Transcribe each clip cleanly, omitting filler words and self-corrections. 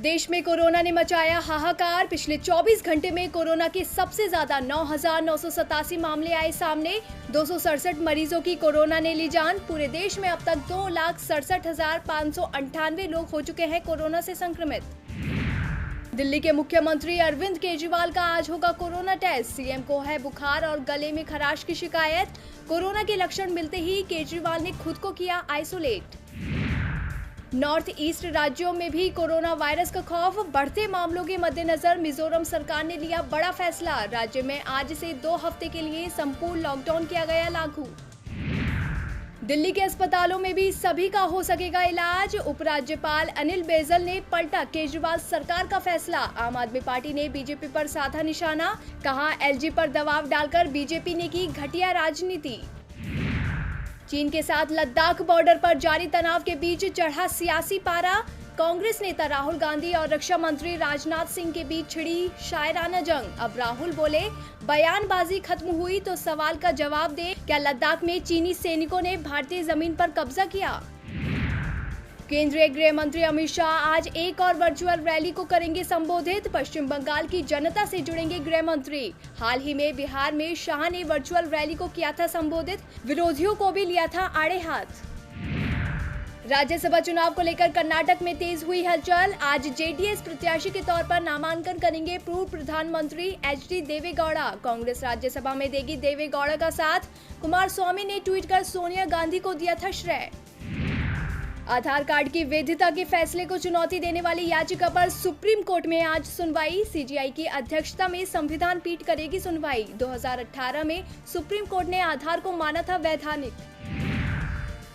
देश में कोरोना ने मचाया हाहाकार। पिछले 24 घंटे में कोरोना के सबसे ज्यादा 9,987 मामले आए सामने। 267 मरीजों की कोरोना ने ली जान। पूरे देश में अब तक 2,67,598 लोग हो चुके हैं कोरोना से संक्रमित। दिल्ली के मुख्यमंत्री अरविंद केजरीवाल का आज होगा कोरोना टेस्ट। सीएम को है बुखार और गले में खराश की शिकायत। कोरोना के लक्षण मिलते ही केजरीवाल ने खुद को किया आइसोलेट। नॉर्थ ईस्ट राज्यों में भी कोरोना वायरस का खौफ। बढ़ते मामलों के मद्देनजर मिजोरम सरकार ने लिया बड़ा फैसला। राज्य में आज से 2 हफ्ते के लिए संपूर्ण लॉकडाउन किया गया लागू। दिल्ली के अस्पतालों में भी सभी का हो सकेगा इलाज। उपराज्यपाल अनिल बैजल ने पलटा केजरीवाल सरकार का फैसला। आम आदमी पार्टी ने बीजेपी पर साधा निशाना। कहा, एलजी पर दबाव डालकर बीजेपी ने की घटिया राजनीति। चीन के साथ लद्दाख बॉर्डर पर जारी तनाव के बीच चढ़ा सियासी पारा। कांग्रेस नेता राहुल गांधी और रक्षा मंत्री राजनाथ सिंह के बीच छिड़ी शायराना जंग। अब राहुल बोले, बयानबाजी खत्म हुई तो सवाल का जवाब दे। क्या लद्दाख में चीनी सैनिकों ने भारतीय जमीन पर कब्जा किया? केंद्रीय गृह मंत्री अमित शाह आज एक और वर्चुअल रैली को करेंगे संबोधित। पश्चिम बंगाल की जनता से जुड़ेंगे गृह मंत्री। हाल ही में बिहार में शाह ने वर्चुअल रैली को किया था संबोधित। विरोधियों को भी लिया था आड़े हाथ। राज्यसभा चुनाव को लेकर कर्नाटक में तेज हुई हलचल। आज जेडीएस प्रत्याशी के तौर पर नामांकन करेंगे पूर्व प्रधानमंत्री एचडी देवेगौड़ा। कांग्रेस राज्यसभा में देगी देवेगौड़ा का साथ। कुमारस्वामी ने ट्वीट कर सोनिया गांधी को दिया था श्रेय। आधार कार्ड की वैधता के फैसले को चुनौती देने वाली याचिका पर सुप्रीम कोर्ट में आज सुनवाई। सीजीआई की अध्यक्षता में संविधान पीठ करेगी सुनवाई। 2018 में सुप्रीम कोर्ट ने आधार को माना था वैधानिक।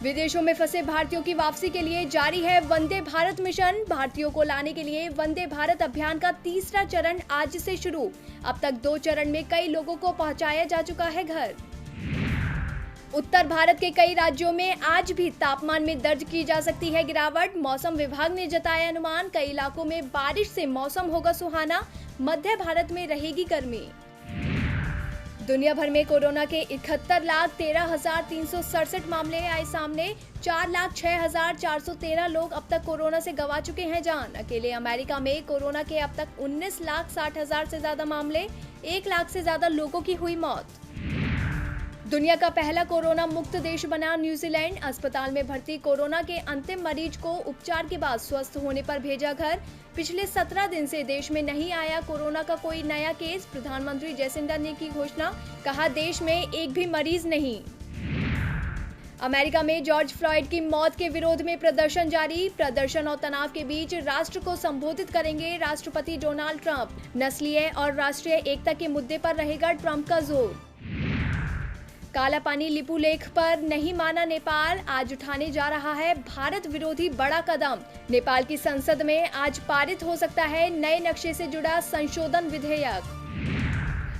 विदेशों में फंसे भारतीयों की वापसी के लिए जारी है वंदे भारत मिशन। भारतीयों को लाने के लिए वंदे भारत अभियान का तीसरा चरण आज से शुरू। अब तक 2 चरण में कई लोगों को पहुंचाया जा चुका है घर। उत्तर भारत के कई राज्यों में आज भी तापमान में दर्ज की जा सकती है गिरावट। मौसम विभाग ने जताया अनुमान। कई इलाकों में बारिश से मौसम होगा सुहाना। मध्य भारत में रहेगी गर्मी। दुनिया भर में कोरोना के 71,13,367 मामले आए सामने। 4,06,413 लोग अब तक कोरोना से गंवा चुके हैं जान। अकेले अमेरिका में कोरोना के अब तक 19,60,000 से ज्यादा मामले। 1 लाख से ज्यादा लोगों की हुई मौत। दुनिया का पहला कोरोना मुक्त देश बना न्यूजीलैंड। अस्पताल में भर्ती कोरोना के अंतिम मरीज को उपचार के बाद स्वस्थ होने पर भेजा घर। पिछले 17 दिन से देश में नहीं आया कोरोना का कोई नया केस। प्रधानमंत्री जयसिंडा ने की घोषणा। कहा, देश में एक भी मरीज नहीं। अमेरिका में जॉर्ज फ्लॉयड की मौत के विरोध में प्रदर्शन जारी। प्रदर्शन और तनाव के बीच राष्ट्र को संबोधित करेंगे राष्ट्रपति डोनाल्ड ट्रंप। नस्लीय और राष्ट्रीय एकता के मुद्दे पर रहेगा ट्रंप का जोर। काला पानी लिपू लेख पर नहीं माना नेपाल। आज उठाने जा रहा है भारत विरोधी बड़ा कदम। नेपाल की संसद में आज पारित हो सकता है नए नक्शे से जुड़ा संशोधन विधेयक।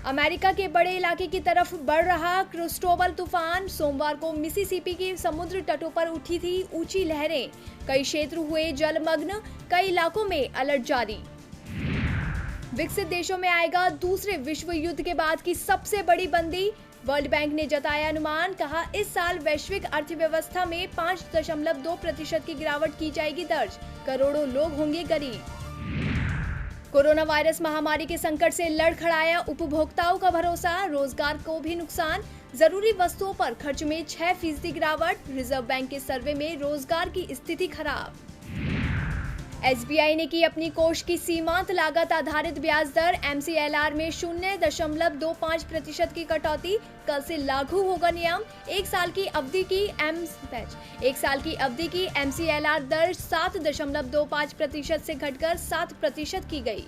अमेरिका के बड़े इलाके की तरफ बढ़ रहा क्रिस्टोबल तूफान। सोमवार को मिसिसिपी के समुद्र तटों पर उठी थी ऊंची लहरें। कई क्षेत्र हुए जलमग्न। कई इलाकों में अलर्ट जारी। विकसित देशों में आएगा दूसरे विश्व युद्ध के बाद की सबसे बड़ी मंदी। वर्ल्ड बैंक ने जताया अनुमान। कहा, इस साल वैश्विक अर्थव्यवस्था में 5.2% की गिरावट की जाएगी दर्ज। करोड़ों लोग होंगे गरीब। कोरोना वायरस महामारी के संकट से लड़ खड़ाया उपभोक्ताओं का भरोसा। रोजगार को भी नुकसान। जरूरी वस्तुओं पर खर्च में 6% गिरावट। रिजर्व बैंक के सर्वे में रोजगार की स्थिति खराब। एसबीआई ने की अपनी कोष की सीमांत लागत आधारित ब्याज दर। MCLR में 0.25% की कटौती। कल से लागू होगा नियम। एक साल की अवधि की MCLR दर 7.25% से घटकर 7% की गई।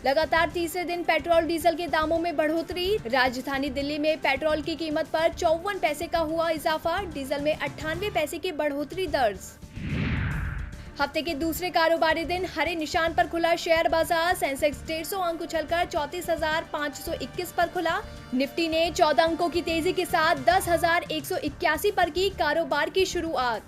लगातार तीसरे दिन पेट्रोल डीजल के दामों में बढ़ोतरी। राजधानी दिल्ली में पेट्रोल की कीमत पर 54 पैसे का हुआ इजाफा। डीजल में 98 पैसे की बढ़ोतरी दर्ज। हफ्ते के दूसरे कारोबारी दिन हरे निशान पर खुला शेयर बाजार। सेंसेक्स 150 अंक उछलकर 34,521 पर खुला। निफ्टी ने 14 अंकों की तेजी के साथ 10,181 पर की कारोबार की शुरुआत।